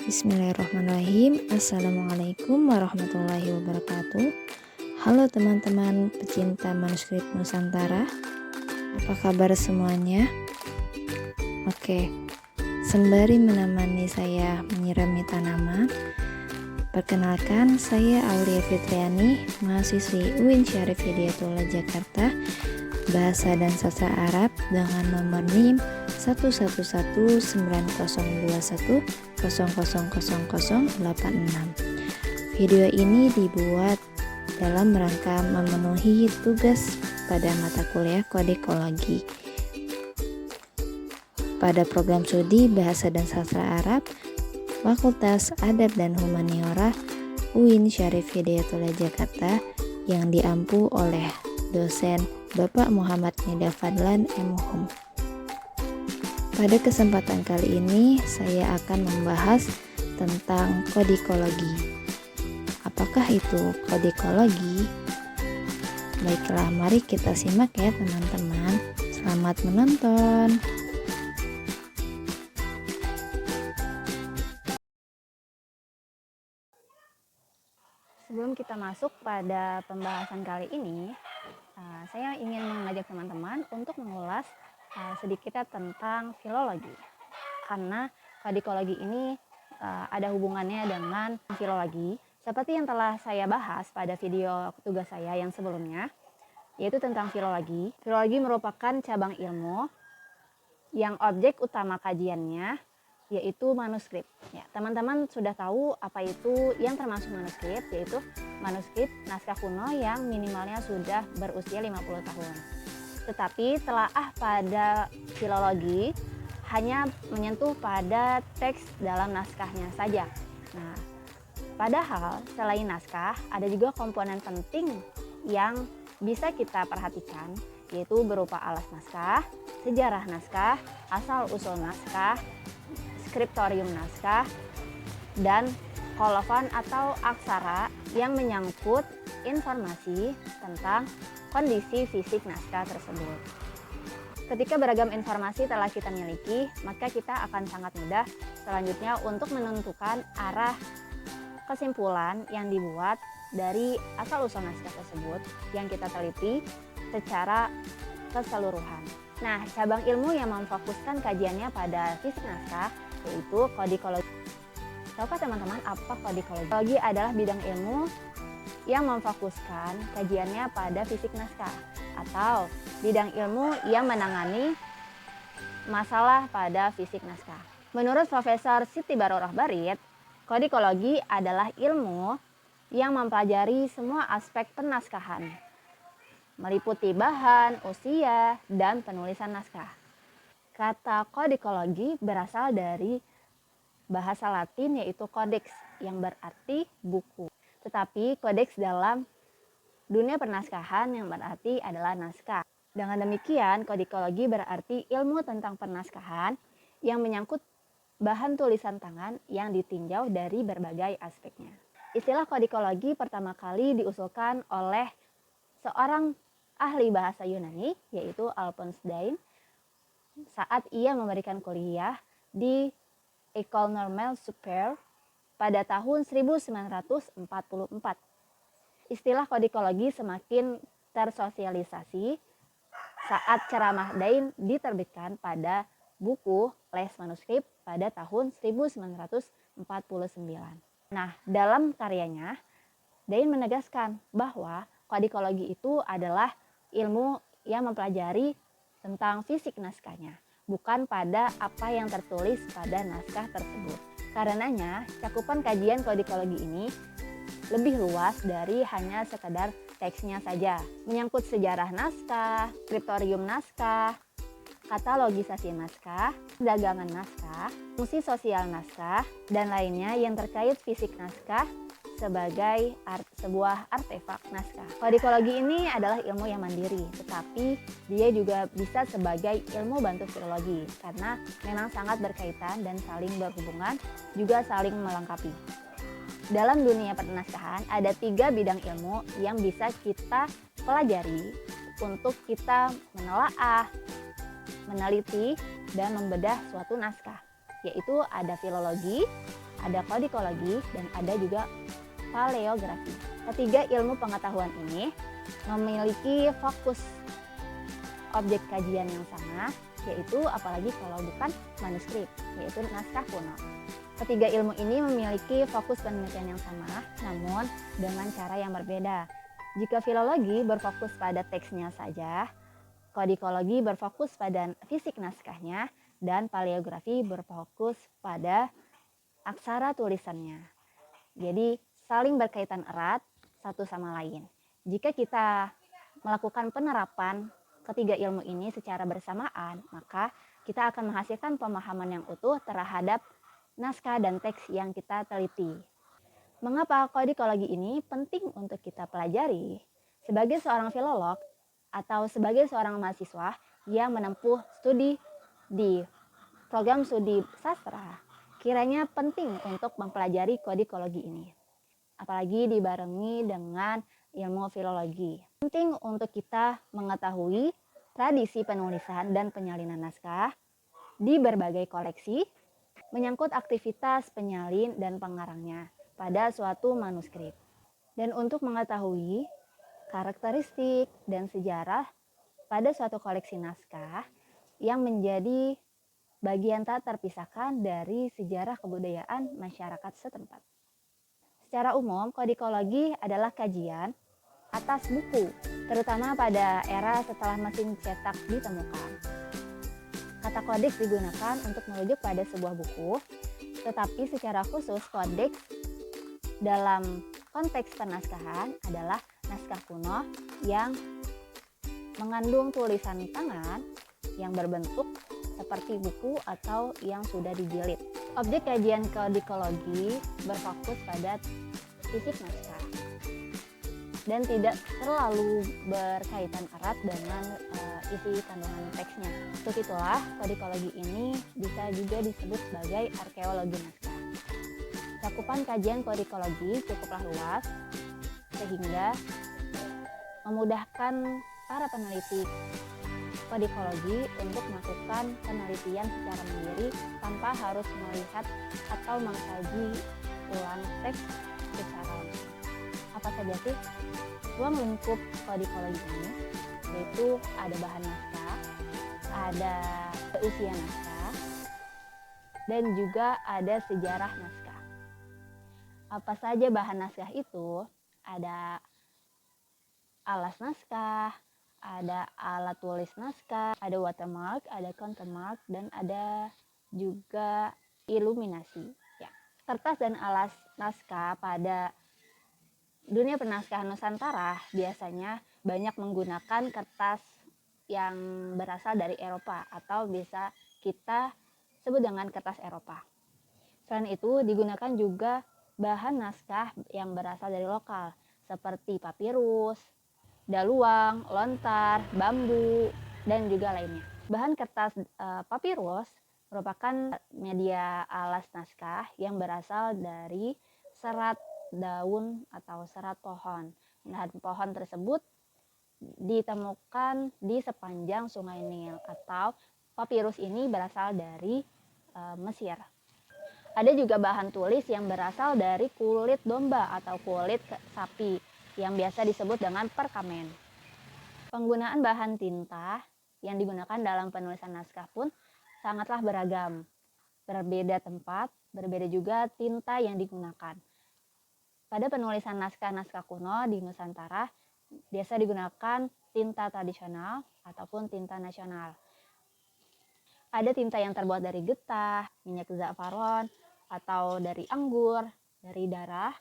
Bismillahirrahmanirrahim. Assalamualaikum warahmatullahi wabarakatuh. Halo teman-teman pecinta manuskrip Nusantara, apa kabar semuanya? Oke, sembari menemani saya menyirami tanaman, perkenalkan saya Aulia Fitriani, mahasiswi UIN Syarif Hidayatullah Jakarta, Bahasa dan Sastra Arab dengan nomor NIM 1119021000086. Video ini dibuat dalam rangka memenuhi tugas pada mata kuliah Kodikologi pada program studi Bahasa dan Sastra Arab Fakultas Adab dan Humaniora UIN Syarif Hidayatullah Jakarta yang diampu oleh dosen Bapak Muhammad Nida Fadlan M.Hum. Pada kesempatan kali ini saya akan membahas tentang kodikologi. Apakah itu kodikologi? Baiklah, mari kita simak ya teman-teman. Selamat menonton. Sebelum kita masuk pada pembahasan kali ini, saya ingin mengajak teman-teman untuk mengulas sedikit tentang filologi. Karena kodikologi ini ada hubungannya dengan filologi, seperti yang telah saya bahas pada video tugas saya yang sebelumnya, yaitu tentang filologi. Filologi merupakan cabang ilmu yang objek utama kajiannya yaitu manuskrip. Ya, teman-teman sudah tahu apa itu yang termasuk manuskrip, yaitu manuskrip naskah kuno yang minimalnya sudah berusia 50 tahun. Tetapi telaah pada filologi hanya menyentuh pada teks dalam naskahnya saja. Nah, padahal selain naskah ada juga komponen penting yang bisa kita perhatikan, yaitu berupa alas naskah, sejarah naskah, asal-usul naskah, skriptorium naskah, dan kolofan atau aksara yang menyangkut informasi tentang kondisi fisik naskah tersebut. Ketika beragam informasi telah kita miliki, maka kita akan sangat mudah selanjutnya untuk menentukan arah kesimpulan yang dibuat dari asal-usul naskah tersebut yang kita teliti secara keseluruhan. Nah, cabang ilmu yang memfokuskan kajiannya pada fisik naskah yaitu kodikologi. Tahukah teman-teman apa kodikologi? Kodikologi adalah bidang ilmu yang memfokuskan kajiannya pada fisik naskah atau bidang ilmu yang menangani masalah pada fisik naskah. Menurut Profesor Siti Baroroh Barit, kodikologi adalah ilmu yang mempelajari semua aspek penaskahan, meliputi bahan, usia, dan penulisan naskah. Kata kodikologi berasal dari bahasa Latin yaitu codex yang berarti buku. Tetapi codex dalam dunia pernaskahan yang berarti adalah naskah. Dengan demikian, kodikologi berarti ilmu tentang pernaskahan yang menyangkut bahan tulisan tangan yang ditinjau dari berbagai aspeknya. Istilah kodikologi pertama kali diusulkan oleh seorang ahli bahasa Yunani yaitu Alphonse Dain saat ia memberikan kuliah di École Normale Supérieure pada tahun 1944. Istilah kodikologi semakin tersosialisasi saat ceramah Dain diterbitkan pada buku Les Manuscrits pada tahun 1949. Nah, dalam karyanya, Dain menegaskan bahwa kodikologi itu adalah ilmu yang mempelajari tentang fisik naskahnya, bukan pada apa yang tertulis pada naskah tersebut. Karenanya, cakupan kajian kodikologi ini lebih luas dari hanya sekedar teksnya saja, menyangkut sejarah naskah, skriptorium naskah, katalogisasi naskah, dagangan naskah, fungsi sosial naskah, dan lainnya yang terkait fisik naskah sebagai sebuah artefak naskah. Kodikologi ini adalah ilmu yang mandiri, tetapi dia juga bisa sebagai ilmu bantu filologi karena memang sangat berkaitan dan saling berhubungan, juga saling melengkapi. Dalam dunia pernaskahan ada 3 bidang ilmu yang bisa kita pelajari untuk kita menelaah, meneliti, dan membedah suatu naskah, yaitu ada filologi, ada kodikologi, dan ada juga paleografi. Ketiga ilmu pengetahuan ini memiliki fokus objek kajian yang sama, yaitu apalagi kalau bukan manuskrip, yaitu naskah kuno. Ketiga ilmu ini memiliki fokus penelitian yang sama, namun dengan cara yang berbeda. Jika filologi berfokus pada teksnya saja, kodikologi berfokus pada fisik naskahnya, dan paleografi berfokus pada aksara tulisannya. Jadi saling berkaitan erat satu sama lain. Jika kita melakukan penerapan ketiga ilmu ini secara bersamaan, maka kita akan menghasilkan pemahaman yang utuh terhadap naskah dan teks yang kita teliti. Mengapa kodikologi ini penting untuk kita pelajari? Sebagai seorang filolog atau sebagai seorang mahasiswa yang menempuh studi di program studi sastra, kiranya penting untuk mempelajari kodikologi ini. Apalagi dibarengi dengan ilmu filologi. Penting untuk kita mengetahui tradisi penulisan dan penyalinan naskah di berbagai koleksi, menyangkut aktivitas penyalin dan pengarangnya pada suatu manuskrip. Dan untuk mengetahui karakteristik dan sejarah pada suatu koleksi naskah yang menjadi bagian tak terpisahkan dari sejarah kebudayaan masyarakat setempat. Secara umum, kodikologi adalah kajian atas buku, terutama pada era setelah mesin cetak ditemukan. Kata kodeks digunakan untuk merujuk pada sebuah buku, tetapi secara khusus kodeks dalam konteks penaskahan adalah naskah kuno yang mengandung tulisan tangan yang berbentuk seperti buku atau yang sudah dijilid. Objek kajian kodikologi berfokus pada fisik naskah dan tidak terlalu berkaitan erat dengan isi kandungan teksnya. Untuk itulah kodikologi ini bisa juga disebut sebagai arkeologi naskah. Cakupan kajian kodikologi cukuplah luas sehingga memudahkan para peneliti kodikologi untuk melakukan penelitian secara mandiri tanpa harus melihat atau mengkaji ulang teks secara langsung. Apa saja sih ruang lingkup kodikologi ini? Yaitu ada bahan naskah, ada usia naskah, dan juga ada sejarah naskah. Apa saja bahan naskah itu? Ada alas naskah, ada alat tulis naskah, ada watermark, ada countermark, dan ada juga iluminasi. Ya. Kertas dan alas naskah pada dunia penaskahan Nusantara biasanya banyak menggunakan kertas yang berasal dari Eropa atau bisa kita sebut dengan kertas Eropa. Selain itu digunakan juga bahan naskah yang berasal dari lokal seperti papirus, daluang, lontar, bambu, dan juga lainnya. Bahan kertas papirus merupakan media alas naskah yang berasal dari serat daun atau serat pohon. Dan pohon tersebut ditemukan di sepanjang Sungai Nil atau papirus ini berasal dari Mesir. Ada juga bahan tulis yang berasal dari kulit domba atau kulit sapi yang biasa disebut dengan perkamen. Penggunaan bahan tinta yang digunakan dalam penulisan naskah pun sangatlah beragam. Berbeda tempat, berbeda juga tinta yang digunakan. Pada penulisan naskah-naskah kuno di Nusantara, biasa digunakan tinta tradisional ataupun tinta nasional. Ada tinta yang terbuat dari getah, minyak za'faron, atau dari anggur, dari darah,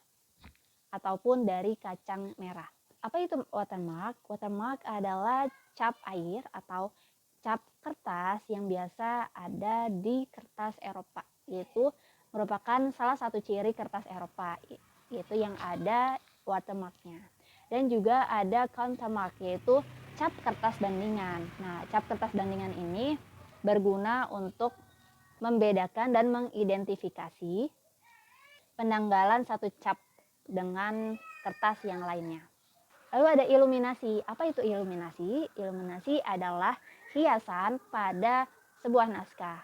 ataupun dari kacang merah. Apa itu watermark? Watermark adalah cap air atau cap kertas yang biasa ada di kertas Eropa. Itu merupakan salah satu ciri kertas Eropa, yaitu yang ada watermarknya. Dan juga ada countermark, yaitu cap kertas bandingan. Nah, cap kertas bandingan ini berguna untuk membedakan dan mengidentifikasi penanggalan satu cap dengan kertas yang lainnya. Lalu ada iluminasi. Apa itu iluminasi? Iluminasi adalah hiasan pada sebuah naskah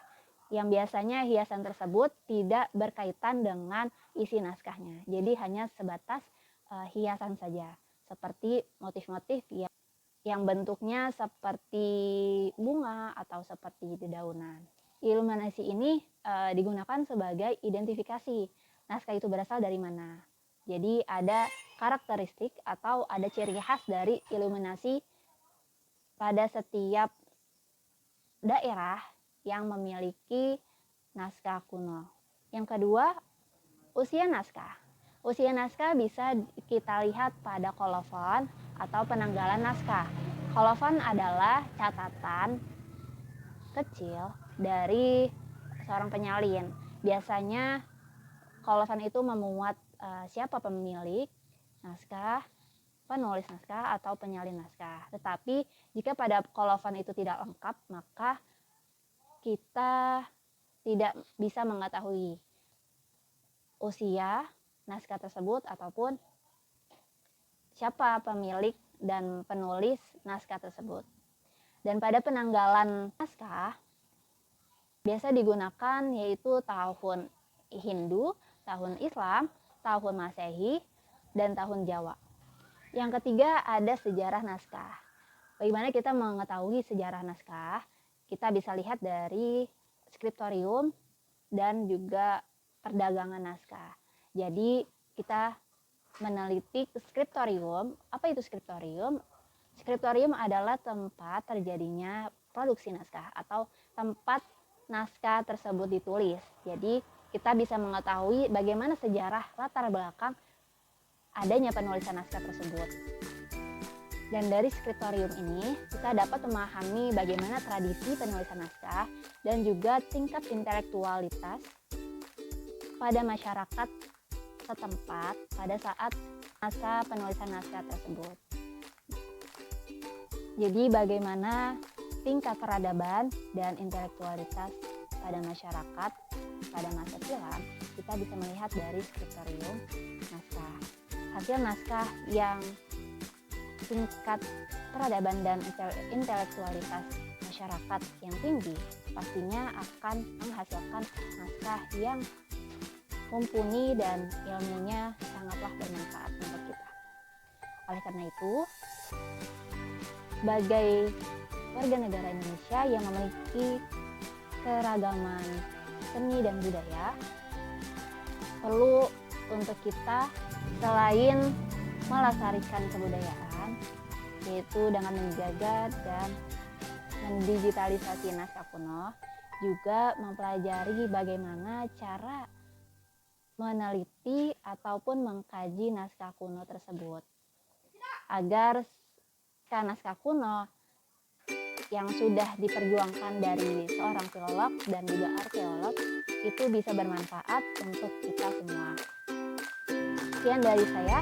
yang biasanya hiasan tersebut tidak berkaitan dengan isi naskahnya. Jadi hanya sebatas hiasan saja, seperti motif-motif yang bentuknya seperti bunga atau seperti dedaunan. Iluminasi ini digunakan sebagai identifikasi naskah itu berasal dari mana. Jadi ada karakteristik atau ada ciri khas dari iluminasi pada setiap daerah yang memiliki naskah kuno. Yang kedua, usia naskah. Usia naskah bisa kita lihat pada kolofon atau penanggalan naskah. Kolofon adalah catatan kecil dari seorang penyalin. Biasanya kolofon itu memuat siapa pemilik naskah, penulis naskah, atau penyalin naskah. Tetapi jika pada kolofon itu tidak lengkap, maka kita tidak bisa mengetahui usia naskah tersebut ataupun siapa pemilik dan penulis naskah tersebut. Dan pada penanggalan naskah biasa digunakan yaitu tahun Hindu, tahun Islam, tahun Masehi, dan tahun Jawa. Yang ketiga ada sejarah naskah. Bagaimana kita mengetahui sejarah naskah? Kita bisa lihat dari skriptorium dan juga perdagangan naskah. Jadi kita meneliti skriptorium. Apa itu skriptorium? Skriptorium adalah tempat terjadinya produksi naskah atau tempat naskah tersebut ditulis. Jadi kita bisa mengetahui bagaimana sejarah latar belakang adanya penulisan naskah tersebut. Dan dari skriptorium ini kita dapat memahami bagaimana tradisi penulisan naskah dan juga tingkat intelektualitas pada masyarakat setempat pada saat masa penulisan naskah tersebut. Jadi bagaimana tingkat peradaban dan intelektualitas pada masyarakat pada masa silam, kita bisa melihat dari skriptorium naskah. Hasil naskah yang tingkat peradaban dan intelektualitas masyarakat yang tinggi pastinya akan menghasilkan naskah yang mumpuni dan ilmunya sangatlah bermanfaat untuk kita. Oleh karena itu, sebagai warga negara Indonesia yang memiliki keragaman seni dan budaya, perlu untuk kita selain melestarikan kebudayaan, yaitu dengan menjaga dan mendigitalisasi naskah kuno, juga mempelajari bagaimana cara meneliti ataupun mengkaji naskah kuno tersebut, agar naskah kuno yang sudah diperjuangkan dari seorang filolog dan juga arkeolog itu bisa bermanfaat untuk kita semua. Sekian dari saya.